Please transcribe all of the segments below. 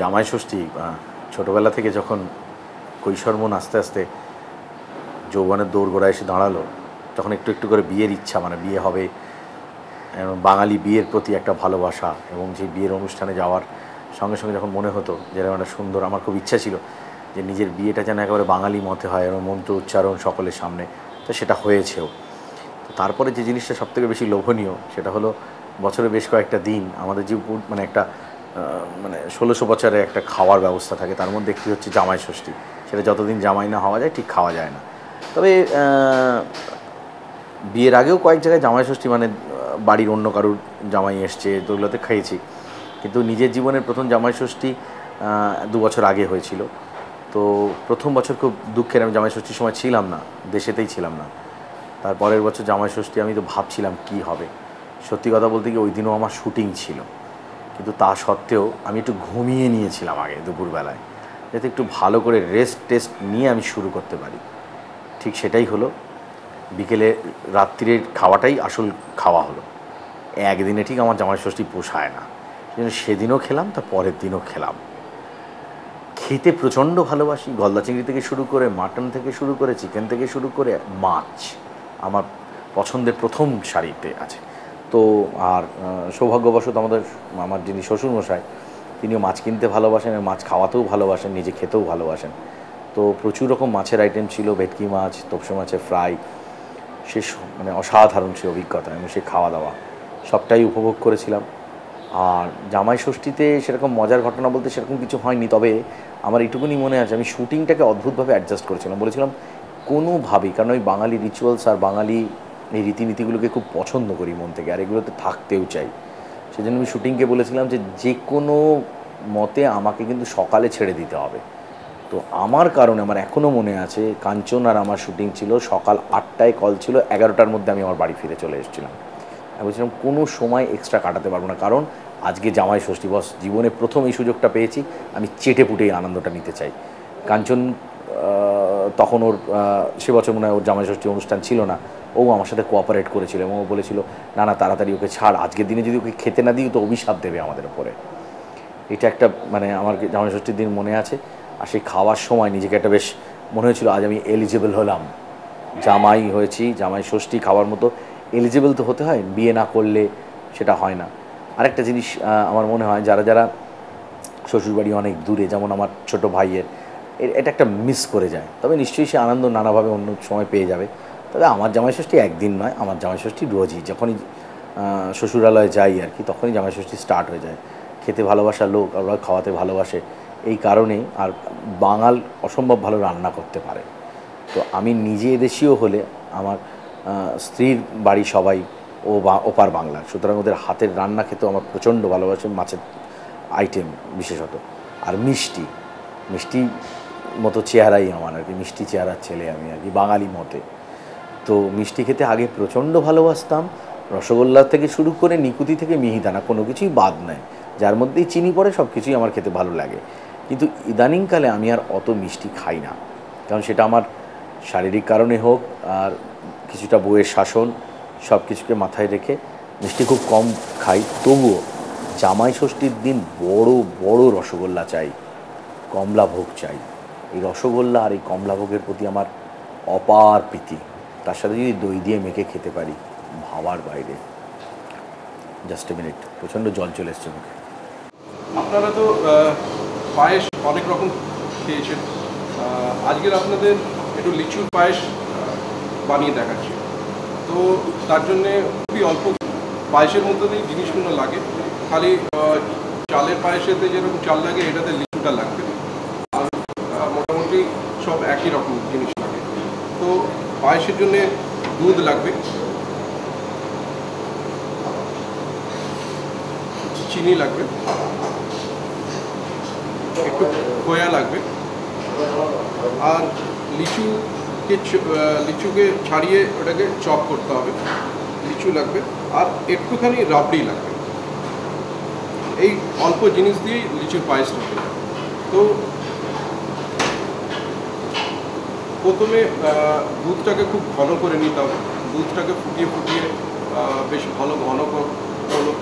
জামাই ষষ্ঠী ছোটোবেলা থেকে যখন কৈশোর মন আস্তে আস্তে যৌবনের দোরগোড়ায় এসে দাঁড়ালো, তখন একটু একটু করে বিয়ের ইচ্ছা, মানে বিয়ে হবে, বাঙালি বিয়ের প্রতি একটা ভালোবাসা, এবং সেই বিয়ের অনুষ্ঠানে যাওয়ার সঙ্গে সঙ্গে যখন মনে হতো যে এরকম একটা সুন্দর, আমার খুব ইচ্ছা ছিল যে নিজের বিয়েটা যেন একেবারে বাঙালি মতে হয় এবং মন্ত্র উচ্চারণ সকলের সামনে, তো সেটা হয়েছেও। তো তারপরে যে জিনিসটা সবথেকে বেশি লোভনীয় সেটা হলো বছরে বেশ কয়েকটা দিন আমাদের যে মানে একটা মানে 1600 বছরে একটা খাওয়ার ব্যবস্থা থাকে, তার মধ্যে একটি হচ্ছে জামাই ষষ্ঠী। সেটা যতদিন জামাই না হওয়া যায় ঠিক খাওয়া যায় না। তবে বিয়ের আগেও কয়েক জায়গায় জামাই ষষ্ঠী, মানে বাড়ির অন্য কারুর জামাই এসছে, তো ওগুলোতে খেয়েছি। কিন্তু নিজের জীবনের প্রথম জামাই ষষ্ঠী 2 বছর আগে হয়েছিল। তো প্রথম বছর খুব দুঃখের, আমি জামাই ষষ্ঠীর সময় ছিলাম না, দেশেতেই ছিলাম না। তারপরের বছর জামাই ষষ্ঠী আমি তো ভাবছিলাম কী হবে। সত্যি কথা বলতে কি, ওই দিনও আমার শুটিং ছিল, কিন্তু তা সত্ত্বেও আমি একটু ঘুমিয়ে নিয়েছিলাম আগে দুপুরবেলায়, যাতে একটু ভালো করে রেস্ট টেস্ট নিয়ে আমি শুরু করতে পারি। ঠিক সেটাই হলো। বিকেলে রাত্রিরের খাওয়াটাই আসল খাওয়া হলো। একদিনে ঠিক আমার জামাই ষষ্ঠী পোষায় না, সেদিনও খেলাম, তার পরের দিনও খেলাম। খেতে প্রচণ্ড ভালোবাসি, গলদা চিংড়ি থেকে শুরু করে, মাটন থেকে শুরু করে, চিকেন থেকে শুরু করে, মাছ আমার পছন্দের প্রথম সারিতে আছে। তো আর সৌভাগ্যবশত আমার যিনি শ্বশুরমশাই, তিনিও মাছ কিনতে ভালোবাসেন, মাছ খাওয়াতেও ভালোবাসেন, নিজে খেতেও ভালোবাসেন। তো প্রচুর রকম মাছের আইটেম ছিল, ভেটকি মাছ, তোপসে মাছের ফ্রাই, সে মানে অসাধারণ সে অভিজ্ঞতা এবং সে খাওয়া দাওয়া সবটাই উপভোগ করেছিলাম। আর জামাই ষষ্ঠীতে সেরকম মজার ঘটনা বলতে সেরকম কিছু হয়নি, তবে আমার এইটুকুনি মনে আছে আমি শুটিংটাকে অদ্ভুতভাবে অ্যাডজাস্ট করেছিলাম। বলেছিলাম কোনোভাবেই, কারণ ওই বাঙালি রিচুয়ালস আর বাঙালি এই রীতিনীতিগুলোকে খুব পছন্দ করি মন থেকে, আর এগুলোতে থাকতেও চাই। সেজন্য আমি শুটিংকে বলেছিলাম যে কোনো মতে আমাকে কিন্তু সকালে ছেড়ে দিতে হবে। তো আমার কারণে আমার এখনও মনে আছে, কাঞ্চন আর আমার শুটিং ছিল সকাল 8টায়, কল ছিল 11টার মধ্যে আমি আমার বাড়ি ফিরে চলে এসেছিলাম। আমি বলছিলাম কোনো সময় এক্সট্রা কাটাতে পারবো না, কারণ আজকে জামাই ষষ্ঠী, বস জীবনে প্রথম এই সুযোগটা পেয়েছি, আমি চেটে পুটে এই আনন্দটা নিতে চাই। কাঞ্চন তখন ওর সে বছর মনে হয় ওর জামাই ষষ্ঠী অনুষ্ঠান ছিল না, ও আমার সাথে কোঅপারেট করেছিল এবং ও বলেছিল না না তাড়াতাড়ি ওকে ছাড়, আজকের দিনে যদি ওকে খেতে না দিই তো অভিশাপ দেবে আমাদের ওপরে। এটা একটা মানে আমার জামাই ষষ্ঠীর দিন মনে আছে। আর সেই খাওয়ার সময় নিজেকে একটা বেশ মনে হয়েছিল আজ আমি এলিজিবল হলাম, জামাই হয়েছি, জামাই ষষ্ঠী খাওয়ার মতো এলিজিবল তো হতে হয়, বিয়ে না করলে সেটা হয় না। আরেকটা জিনিস আমার মনে হয়, যারা যারা শ্বশুরবাড়ি অনেক দূরে, যেমন আমার ছোট ভাইয়ের, এটা একটা মিস করে যায়, তবে নিশ্চয়ই সে আনন্দ নানাভাবে অন্য সময় পেয়ে যাবে। তবে আমার জামাই ষষ্ঠী একদিন নয়, আমার জামাই ষষ্ঠী রোজই, যখনই শ্বশুরালয়ে যাই আর কি, তখনই জামাই ষষ্ঠী স্টার্ট হয়ে যায়। খেতে ভালোবাসা লোক, আর ওরা খাওয়াতে ভালোবাসে, এই কারণেই। আর বাঙাল অসম্ভব ভালো রান্না করতে পারে। তো আমি নিজে এদেশীয় হলে আমার স্ত্রীর বাড়ি সবাই ওপার বাংলার, সুতরাং ওদের হাতের রান্না খেতেও আমার প্রচণ্ড ভালোবাসে, মাছের আইটেম বিশেষত। আর মিষ্টি মিষ্টি মতো চেহারাই আমার আর কি, মিষ্টি চেহারার ছেলে আমি আর কি, বাঙালি মতে। তো মিষ্টি খেতে আগে প্রচণ্ড ভালোবাসতাম, রসগোল্লা থেকে শুরু করে নিকুতি থেকে মিহিদানা কোনো কিছুই বাদ নেয়, যার মধ্যেই চিনি পড়ে সব কিছুই আমার খেতে ভালো লাগে। কিন্তু ইদানিংকালে আমি আর অত মিষ্টি খাই না, কারণ সেটা আমার শারীরিক কারণে হোক আর কিছুটা বউয়ের শাসন, সব কিছুকে মাথায় রেখে মিষ্টি খুব কম খাই। তবুও জামাই ষষ্ঠীর দিন বড় বড় রসগোল্লা চাই, কমলা ভোগ চাই। এই রসগোল্লা আর এই কমলা ভোগের প্রতি আমার অপার প্রীতি। তার সাথে যদি দই দিয়ে মেখে খেতে পারি, ভাবার বাইরে। জাস্ট এ মিনিট, প্রচণ্ড জল চলে এসছে মুখে। আপনারা তো পায়েস অনেক রকম খেয়েছেন, আজকের আপনাদের একটু লিচুর পায়েস বানিয়ে দেখাচ্ছি। তো তার জন্যে খুবই অল্প পায়েসের মধ্যে দিয়ে জিনিসগুলো লাগে, খালি চালের পায়েসেতে যেরকম চাল লাগে এটাতে লিচুটা লাগবে, আর মোটামুটি সব একই রকম জিনিস লাগে। তো পায়েসের জন্যে দুধ লাগবে, চিনি লাগবে, একটু খোয়া লাগবে, আর লিচুকে ছাড়িয়ে ওটাকে চপ করতে হবে, লিচু লাগবে, আর একটুখানি রাবড়ি লাগবে। এই অল্প জিনিস দিয়েই লিচুর পায়েসটা হবে। তো প্রথমে দুধটাকে খুব ঘন করে নিতে হবে, দুধটাকে ফুটিয়ে ফুটিয়ে বেশ ভালো ঘন হলো,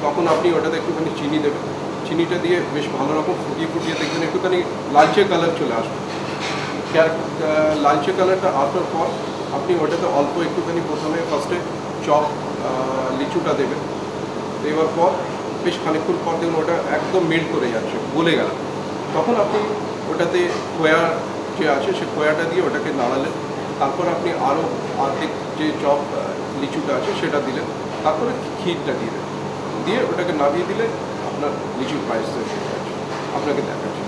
তখন আপনি ওটাতে একটুখানি চিনি দেবেন, চিনিটা দিয়ে বেশ ভালো রকম ফুটিয়ে ফুটিয়ে দেখবেন একটুখানি লালচে কালার চলে আসবে। লালচে কালারটা আসার পর আপনি ওটাতে অল্প একটুখানি প্রথমে ফার্স্টে চপ লিচুটা দেবেন, দেওয়ার পর বেশ খানিকক্ষণ পর দেখুন ওটা একদম মেল্ট করে যাচ্ছে, গলে গেল। তখন আপনি ওটাতে খোয়া যে আছে সে খোয়াটা দিয়ে ওটাকে নাড়ালেন, তারপর আপনি আরও অর্ধেক যে চপ লিচুটা আছে সেটা দিলেন, তারপরে ক্ষীরটা দিলেন, দিয়ে ওটাকে নামিয়ে দিলে আপনার লিচুর পায়েস তৈরি হয়ে গেছে। আপনাকে দেখাচ্ছি।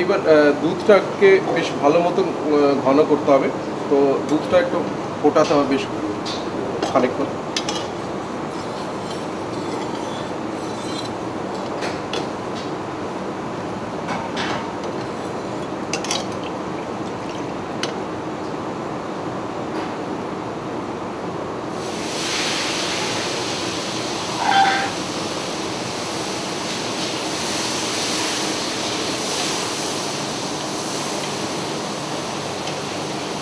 এইবার দুধটাকে বেশ ভালো মতো ঘন করতে হবে, তো দুধটা একটু ফোটাতে হবে বেশ খানিকক্ষণ।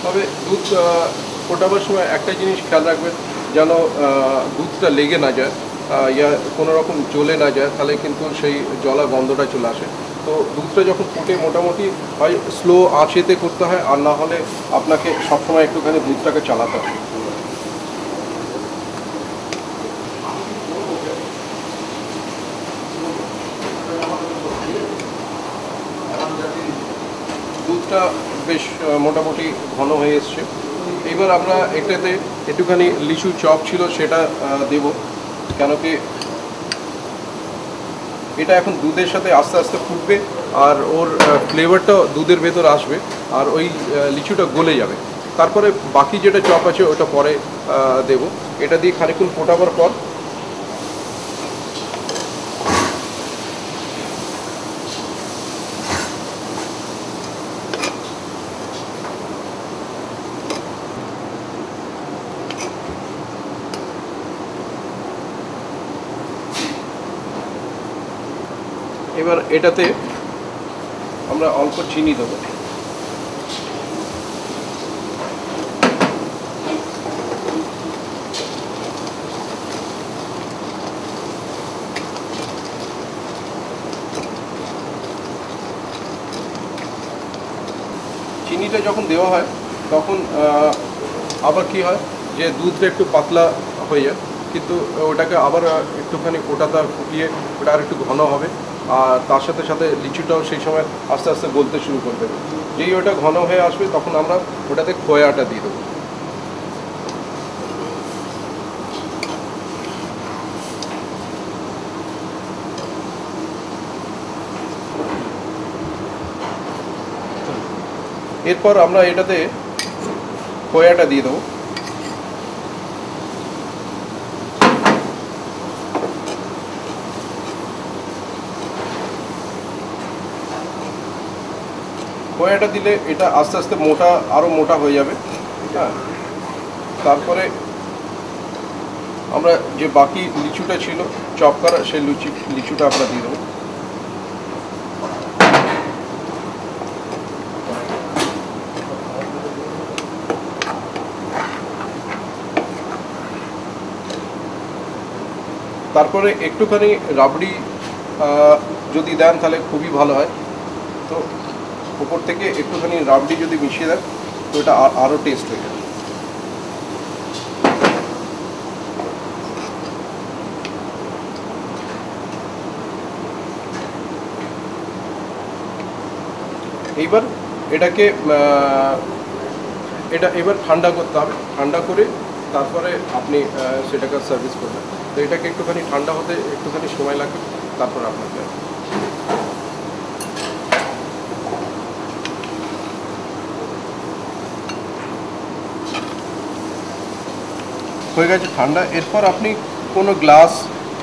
তবে দুধ ফোটাবার সময় একটা জিনিস খেয়াল রাখবেন, যেন দুধটা লেগে না যায়, ইয়া কোনো রকম জ্বলে না যায়, তাহলে কিন্তু সেই জলা গন্ধটা চলে আসে। তো দুধটা যখন ফুটে মোটামুটি হয় স্লো আঁচেতে করতে হয়, আর না হলে আপনাকে সবসময় একটুখানি দুধটাকে চালাতে হয়। দুধটা বেশ মোটামুটি ঘন হয়ে এসছে। এইবার আমরা এটাতে একটুখানি লিচু চপ ছিল সেটা দেব, কেন কি এটা এখন দুধের সাথে আস্তে আস্তে ফুটবে, আর ওর ফ্লেভারটাও দুধের ভেতর আসবে, আর ওই লিচুটা গলে যাবে। তারপরে বাকি যেটা চপ আছে ওটা পরে দেব। এটা দিয়ে খানিকক্ষণ ফোটাবার পর এবার এটাতে আমরা অল্প চিনি দেবো। চিনিটা যখন দেওয়া হয় তখন আবার কি হয় যে দুধটা একটু পাতলা হয়ে যায়, কিন্তু ওটাকে আবার একটুখানি ওটাতে ফুটিয়ে ওটা আর একটু ঘন হবে, আর তার সাথে সাথে লিচুটাও সেই সময় আস্তে আস্তে গলতে শুরু করবে। যেই ওটা ঘন হয়ে আসবে তখন আমরা ওটাতে খোয়াটা দিয়ে দেবো। এরপর আমরা এটাতে খোয়াটা দিয়ে দেবো। খোয়াটা দিলে এটা আস্তে আস্তে মোটা, আরও মোটা হয়ে যাবে। হ্যাঁ, তারপরে আমরা যে বাকি লিচুটা ছিল চপ করা, সেই লিচুটা আমরা দিয়ে দেবো। তারপরে একটুখানি রাবড়ি যদি দেন তাহলে খুবই ভালো হয়। তো উপর থেকে একটুখানি রাবড়ি যদি মিশিয়ে দেন তো এটা আরও টেস্ট হয়ে যাবে। এইবার এটাকে এবার ঠান্ডা করতে হবে। ঠান্ডা করে তারপরে আপনি সেটাকে সার্ভিস করবেন। তো এটাকে একটুখানি ঠান্ডা হতে একটুখানি সময় লাগবে, তারপর আপনাকে হয়ে গেছে ঠান্ডা। এরপর আপনি কোনো গ্লাস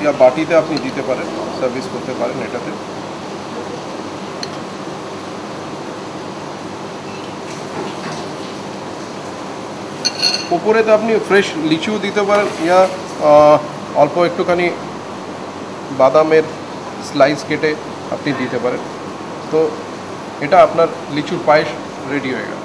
या বাটিতে আপনি দিতে পারেন, সার্ভিস করতে পারেন এটাতে। ওপরে তো আপনি ফ্রেশ লিচু দিতে পারেন, ইয়া অল্প একটুখানি বাদামের স্লাইস কেটে আপনি দিতে পারেন। তো এটা আপনার লিচুর পায়েস রেডি হয়ে গেল।